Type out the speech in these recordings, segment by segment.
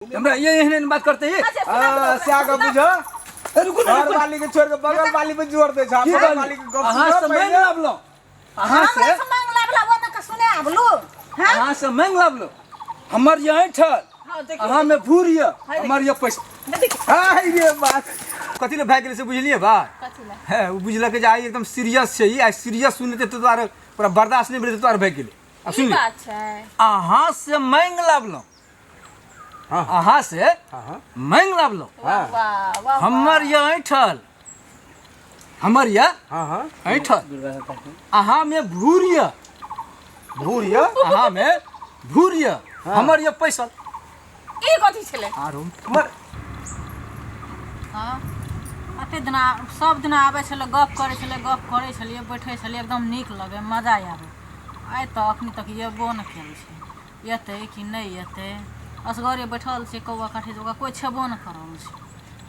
हमरा ये बात करते हैं क्या का बुझो रुको ना घर वाली के छोड़ के बगल वाली पे जोड़ दे छा बगल वाली के गप अहाँ से मांग लाबलो अहाँ से मांग लाबला वो तक सुने आबलू हां अहाँ से मांग लाबलो हमर यहीं ठल अहाँ में भूरिया हमर ये पैसा हां ये बात कथि ले भाग गेल से बुझलिए बात कथि ले है वो बुझला के जाई एकदम सीरियस छै ई सीरियस सुनते तो तोर पूरा बर्दाश्त नहीं भेले तोर भाग गेल अब सुन बात है अहाँ से मांग लाबलो हां अहाँ से हां मांग लाबलो वाह वाह हमर यहीं ठल हमर ये हां हां ऐठल अहाँ में भूरिया भूरिया अहाँ में भूरिया हमर ये पैसा ई कथि छले आरो मर हाँ कते दिन सब दिन आबै छलै गप करै छलियै बैठे छलियै एकदम नीक लगे मजा आबै आइ तऽ अखनी तक येबो नहि करै छै एतै कि नहि एतै असगरे बैठल छै कौआ काठी ओकरा कोइ छेबो नहि करल छै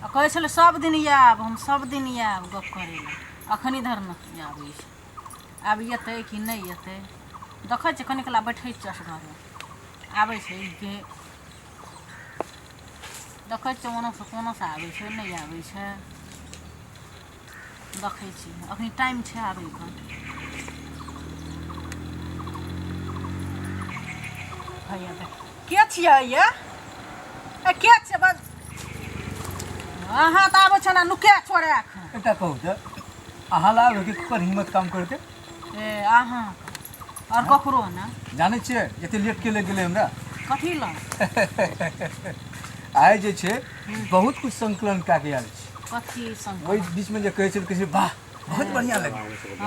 आ कहै छलै सब दिन आयब हम सब दिन आयब गप करै लए अखन इधर नहि आबै छै आब एतै कि नहि एतै देखै छियै कनि कला बैठै छै असगरे आबै छै के देखै छियै कोनोसँ आबै छै नहि आबै छै देखै छी अखनी टाइम छै आबैके भैया देख के छियै ये ए के छै बस अहाँ तऽ आबै छ ने नुके छोड़े एकटा कहू तऽ अहाँ लाभ कि पर हिम्मत काम करते ए अहाँ और ककरो ने जानै छियै एते लेट के ले गेलै हमरा कथी लग आइ जे छै बहुत कुछ संकलन कए के आयल छै कथी संग ओहि बीच में जे कहै छै कि वाह बहुत बढ़िया लगे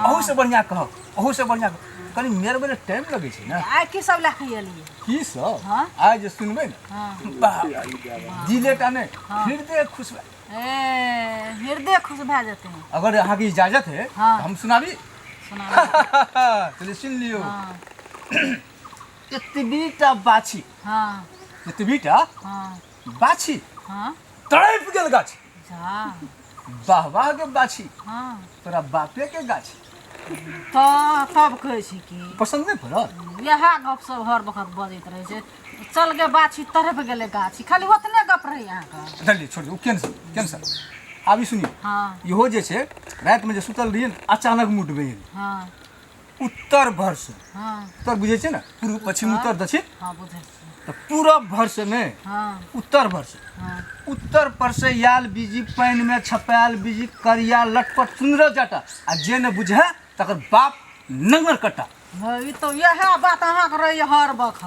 अहू से बढ़िया कहब अहू से बढ़िया कनी मेरे बेरे टाइम लगे छै ना आइ की सब लए के एलियै की सब हाँ? आइ जे सुनबै ने हाँ वाह दिलेटा ने हृदय खुश भए ए हृदय खुश भए जेतै अगर अहाँ की इजाजत है हाँ। तो हम सुनाबी सुना चलिए सुन लियो हाँ एतबीटा बाछी हाँ एतबीटा हाँ बाछी हाँ तड़प गेल गाछी जा वाह वाह के बाछी हाँ तोरा बापे के गाछी तऽ तब कहै छी कि पसंद नहीं पड़ल इएह गप सब हर वक्त बजैत रहै छै चल गे बाछी तरफ गेलै गाछी खाली ओतने गप रहै अहाँके चलिए छोड़ दियो कैंसर अभी सुनिए हाँ इहो जे छै रात में जे सुतल रहिए ने अचानक मुट भेल हाँ उत्तर भर से हाँ उत्तर बुझे छै ना पूर्व पश्चिम उत्तर दक्षिण हाँ बुझै छी तो पूरब भर से नहीं हाँ उत्तर भर से हाँ उत्तर पर से याल बीजी पानि में छपायल बीजी करिया लटपट सुंदर जाटा आ जे न बुझे तकर बाप नंगर कट्टा हाँ, ई तो इएह बात अहाँके रहैए हर वक्त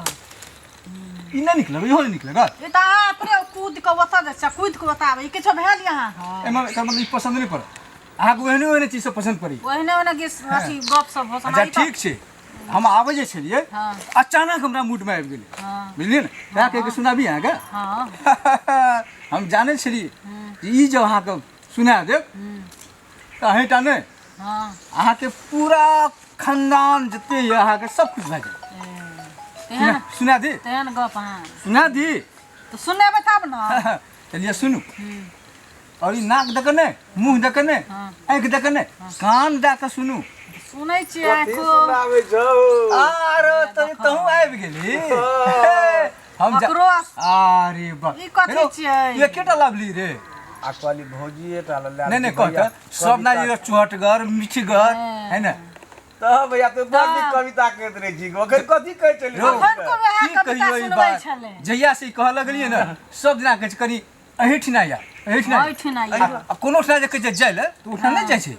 ई नहीं निकलेगा इहो नहीं निकलेगा ई तऽ अहाँ अपने कूद कऽ ओतऽ जाइ छै कूद कऽ ओतऽ आबै ई किछो भेल अहाँके एमे एकर मतलब ई पसंद नहीं पड़े अहाँके ओहने चीज सब पसंद पड़ी ओहने ओहने अथी गप सब हो अच्छा ठीक छै हम आबै जे छलिए हाँ अचानक हमरा मूड में आबि गेलै हाँ बुझलिए ने कह के सुनाबी अहाँके हाँ हम जानै छलिए जे ई जो अहाँके सुना देब तऽ अहींटा नहि हाँ अहाँके पूरा खानदान जते यऽ अहाँके सब कुछ भए जाए सुना दी तेहन गप अहाँ सुना दी तऽ सुनेबै तब ने चलिए सुनू और ई नाक दे के नहीं मुंह दे के नहीं हाँ। आँख दे के नहीं कान दे के सुनू सुनै छियै कथी आँखो सुनाबै छौ आरो तहू आबि गेली हम ककरो अरे बा ई कथी छियै ये केटा लाभली रे आ कहली भौजी एटा ले नहीं कहता सब ना ये चुहटगर मिठगर है ना त भैया तो बड़ी कविता कहत रहे छी ओकर कथी कहै छली रो। अखन को वएह की कविता कहियो ई सुनबै बात छलै जहिया से कह लगलिए ना सब दिना कहै छै कनी अहिठिना या अहिठिना अहिठिना या। आ कोनो ठिना जे कहै छै जाय ले तो उठा नहीं जाय छै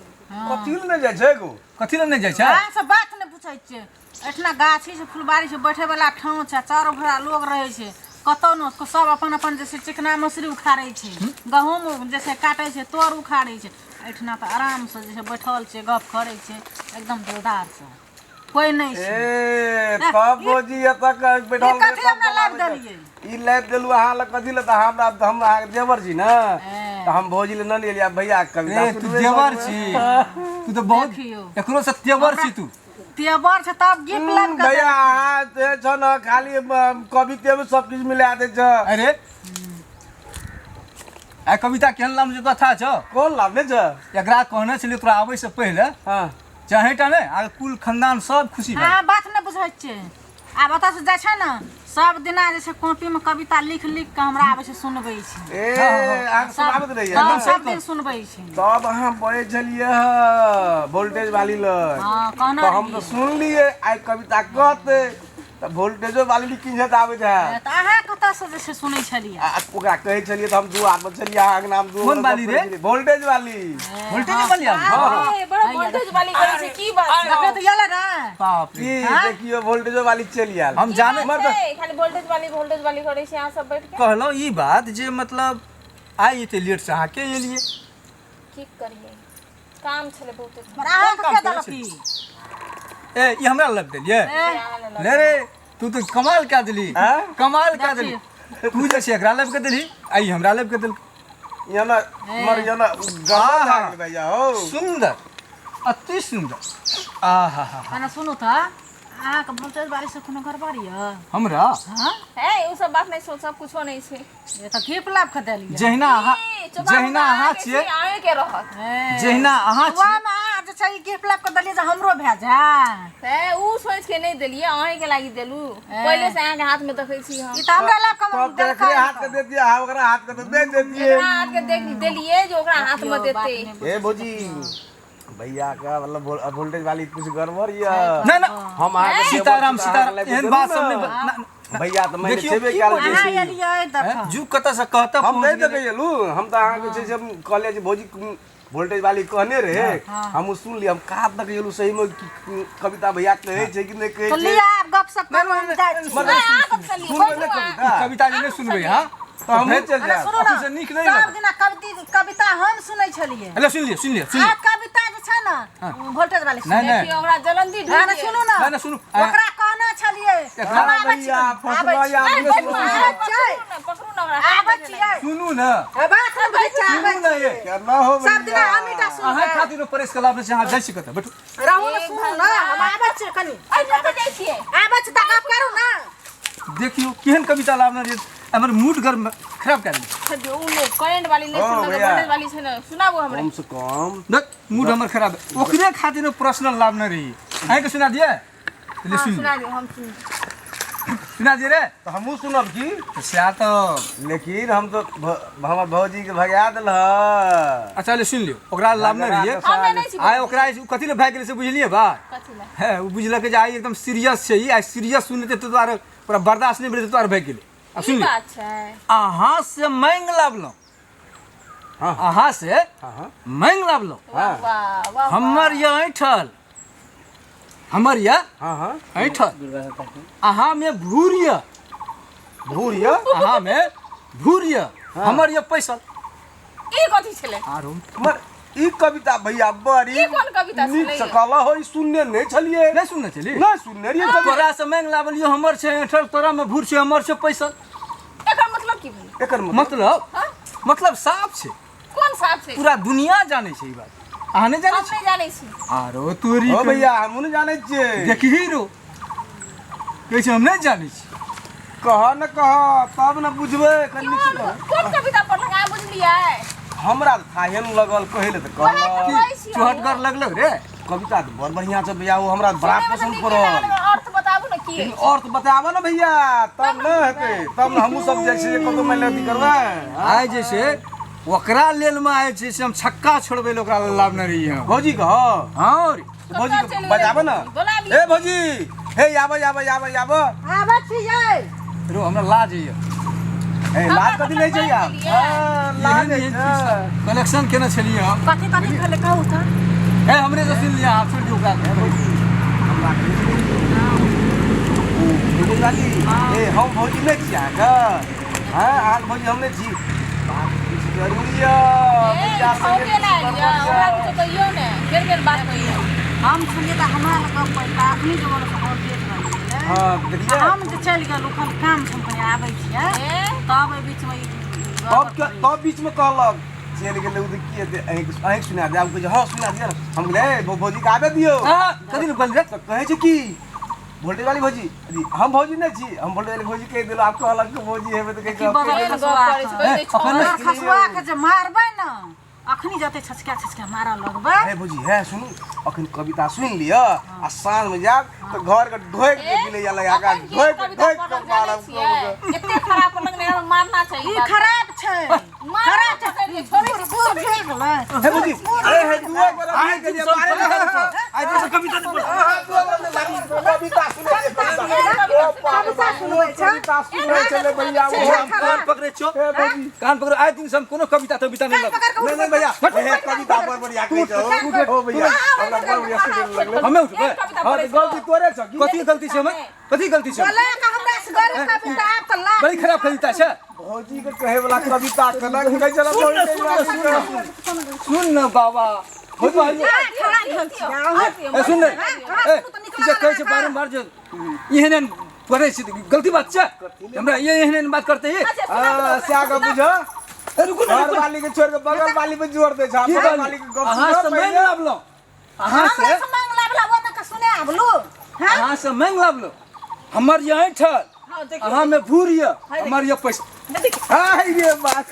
कथी ले जाइ छै गो कथी ले नहीं जाय छै अहाँ से बात नहि पूछै छियै एठना गाछी छै फुलबाड़ी छै बैठे वाला ठाव छै चारो भरा लोग रहै छै कतौ न सब अपन अपन जैसे चिकना मछली उखाड़ै छै गहूम जैसे काटै छै तोर उखाड़ै छै एठना तऽ आराम से जैसे बैठल छै गप करै छै एकदम दिलदार से कोई नहीं छै ए तब भौजी एतऽ के बैठल ई कथी हमरा लाभ देलियै ई लाइव देलु अहाँ ल कथी ल त हमरा हम अहाँ देवर छी ना त हम भौजी ल न लेलिया भैया के कविता ए तू देवर छी तू तो बहुत देखियो। एकरो से तेवर छी तू तेवर छै तब गिफ्ट लाग के भैया अहाँ ते छ न खाली कविते में सब चीज मिला दे छ अरे आ कविता केहन नाम जे कथा छ कोन लाभ ने छ एकरा कहने छलिए तोरा आबै से पहिले हां चाहेटा ने आ कुल खानदान सब खुशी भए हाँ बात नहीं बुझै छियै आब ओतऽ से जाइ छै ने सब दिना जे छै कॉपी में कविता लिख लिख के हमरा आबै छै सुनबै छै ए आग सुनाबत रहिए हाँ, सब दिन सुनबै छै तब अहाँ बैठ छलिए वोल्टेज वाली लग हाँ कहना तो हम तो सुन लिए आई कविता कहते तो वोल्टेजो वाली किंजत आबैत है त अहाँ कतऽ से जे छै सुनै छलियै ओकरा कहै छलिए तो हम दू आदमी छलिए अहाँ के नाम दू कौन वाली रे? वोल्टेज वाली वोल्टेज वाली ए, बड़ा वोल्टेज वाली करै छै की बात छै देखै त गेलै ना बाप रे की देखियो वोल्टेजो वाली चलि आयल हम जाने खाली वोल्टेज वाली करै छै अहाँ सब बैठ के कहलहुँ ई बात जे मतलब आई एते लेट से अहाँ के एलिए की करिए काम छले बहुते पर अहाँ के के देलक ई ए ई हमरा लग देलिए ले रे तू तो कमाल क्या दिली हैं? कमाल क्या दिली तू जे छै एकरा लब के दिली आई हमरा लब के दिल yana मर yana गाना लाग भैया हो सुंदर अति सुंदर आहा हा खाना सुनू त अहाँ के वोल्टेज बारी से कोनो गड़बड़ी है हमरा हां है उ सब बात नहीं सोच सब कुछो नहीं छै ये त की लाभ के देलियै जहिना अहाँ छियै आए के रहत जहिना अहाँ वा छियै मां जे छै गिफ्ट लाभ के देलियै जे हमरो भए जा है उ सोच के नहीं देलिए आए के लागी देलू पहले से अहाँ के हाथ में देखै छी हम ई त हमरा लाभ के तब देखरे हाथ के दे दिया हाँ ओकरा हाथ के तो दे देतिए एकरा हाथ के देख देलिए जो ओकरा हाथ में देते ए भौजी भैया का मतलब वोल्टेज वाली कुछ गड़बड़ या ना ना हम आके सीताराम सीताराम एहन बात सब नहीं भैया तो मैंने देखियो, छेबे की काल बोलै अहाँ जैसे एलियै देख जू कत से कहता हम पहुंच नहीं गेलै। देबे गेलू हम तो आके छै हम कॉलेज भौजी वोल्टेज वाली कहने रहे हम सुन ली हम कहा तक गेलू सही में कविता भैया कहे छै कि नहीं कहे तो छै लिया आप गप सप करू हम जाइ छी सुनबे नहीं कविता कविता जे नहीं सुनबै हां तो हम नहीं चल अरे जाए सुनू ना से नीक नहीं सब लगत। दिना कविता हम सुनै छलियै हेलो सुन लियो आ कविता जे छै ना वोल्टेज वाली नहीं नहीं देखिए ओकरा जलंदी ना ढूंढ सुनू ना ना, ना, सुनू। ओकरा कहना छलियै हम आबै छी भैया फसला या पकड़ू ना ओकरा आबै छियै सुनू ना बात हम बुझै छी आबै सुनू ना ये क्या ना हो सब दिना भैया हमीटा सुन अहाँ खातिर प्रेस क्लब से अहाँ जाइ छी कत बैठू रहू ना सुनू ना हम आबै छी कनी कतऽ जाइ छियै आबै छी त गप करू ना देखियो केहन कविता लावना रे हमर मूड घर में खराब कर दी उ लोग करंट वाली नहीं ओ, सुन भैया। वोल्टेज वाली छै ना सुनाबो हमरे कम से कम देख मूड हमर खराब है ओकरे खातिर पर्सनल लावना रही अहीं के सुना दिए ले हाँ, सुन सुना दो हम सुन सुना दिए रे तो हमहू सुनब की तो स्या तो लेकिन हम तो हमर भौजी के भगा देल अच्छा ले सुन लियो ओकरा लावना रही हमें नहीं छी आय ओकरा कथि ले भाग गेलै से बुझलिए बा कथि ला है वो बुझलक जे आइ एकदम सीरियस छै ई आइ सीरियस सुनते तो तोर पूरा बर्दाश्त नहीं भेलै तो तोर भाग गेलै अब सुन ई ले बात छै अहाँ से मांग लावलहुँ हाँ। अहाँ से हां हां मांग लावलहुँ हाँ। वाह वाह हमर ये ऐठल हमर ये हां हां ऐठल अहाँ में भूरिया भूरिया अहाँ में भूरिया हमर ये पैसा ई कथि छले आरो मर ई कविता भैया बड़ी ई कोन कविता नीक छलै? सकला हो ई सुनने नहीं छलिए नहीं सुनने चली नहीं सुनने रहिए कविता तोरा से मांग लावलियो हमर छै ऐठल तोरा में भूर छै हमर छै पैसा एकर मतलब की भेल एकर मतलब हाँ? मतलब साफ छै कोन साथ छै पूरा दुनिया जाने छै ई बात अहाँ नहीं जाने हम नहीं जानै छी आरो तोरी ओ भैया हम नहीं जाने छिए देखही रो कैसे हम नहीं जाने छी कह न कह तब न बुझबे कनी से कह कोन कविता पढ़लक आ बुझलियै हमरा तो थाहे न लगल कहिले तो कहल चोहटगर लगलौ रे कविता तो बहुत बढ़िया छै भैया वो हमरा बड़ा पसंद पड़ल अर्थ बताबू ना की लेकिन और तो बताबो ना भैया तब न हेते तब न हमहू सब जैसे कतो मैं अथी करबै आइ जे छै ओकरा लेल में आइ छै से हम छक्का छोड़बै ले ओकरा लावने रही हम भौजी कह हाँ रे भौजी के बजाबो ना ए भौजी हे आबो आबै छियै रो हमरा लाज है ए लाज कथी नहीं छै यार लाज है कलेक्शन केने छलिए हम कथि कथि भेलै कहू त ए हमरे से सुन लिया आप छोड़ दियो ओकरा भौजी लाली ए हम भौजी नहीं छिया का हां आल भौजी हमने छी बात कुछ जरूरी है भैया छोके ना लिया हमरा कुछ कहियो ने बेर बात कहियो हम सुनिए त हमरा लग पैसा अपनी जगह से और देत रहलियै हां देखिए हम जे चलि गेलहुँ खाली काम से हम कहीं आबै छियै तब एहि बीचमे ई तब बीच में कहलक चल गेले उ की है अहीं सुना दे आपको हां सुना दिया हम गेले भौजी के आबे दियो हां कथि बोल रे तो कहे छै की वोल्टेज वाली भौजी अरे हम भौजी नहीं छी हम वोल्टेज वाली भौजी कह देलो आपको अलग के भौजी हेबे तो की बदल कह खसुआ के जे मारबै न अखनी जते छचका मारा लगबे हे बुझी है सुनू अखन कविता सुन लिया आ साँझ में जाब तो घर के ढोक के पी ले जा लगा का ढोक के मारब कितने खराब लगने मारना चाहिए ई खराब छै खराब छै छोड़ी दूर भेज गेलै हे बुझी अरे हे दुआ पर आइ के मारे आज से कविता कविता सुनै चले भैया कान पकड़े छो कान पकड़े आइ दिन से हम कोनो कविता नहीं लग नहीं भैया हे कविता पर बढ़िया कहि जाओ ओ भैया हमरा बड़ बढ़िया सुने लगले हमें उठ बे हां तो गलती तोरे छ कथी गलती छै हमें कथी गलती छै बोले का हमरा से गरे कविता आप त ला बड़ी खराब कविता छै भौजी के कहे वाला कविता कना कहि चला सुन न बाबा हो भाई खड़ा भेल छी सुन न जे कहै छै बारंबार जो एहन करे छै गलती बात छै हमरा ये एहन बात करते है स्या का बुझ रुको घर वाली के छोड़ के बगल वाली पे जोर दे छ बगल वाली के गप अहाँ से मांग लाबलो अहाँ से मांग लाबला वो न का सुने आबलू अहाँ से मांग लाबलो हमर ये ठल अहाँ में भूर ये हमर ये पैसा हां ये बात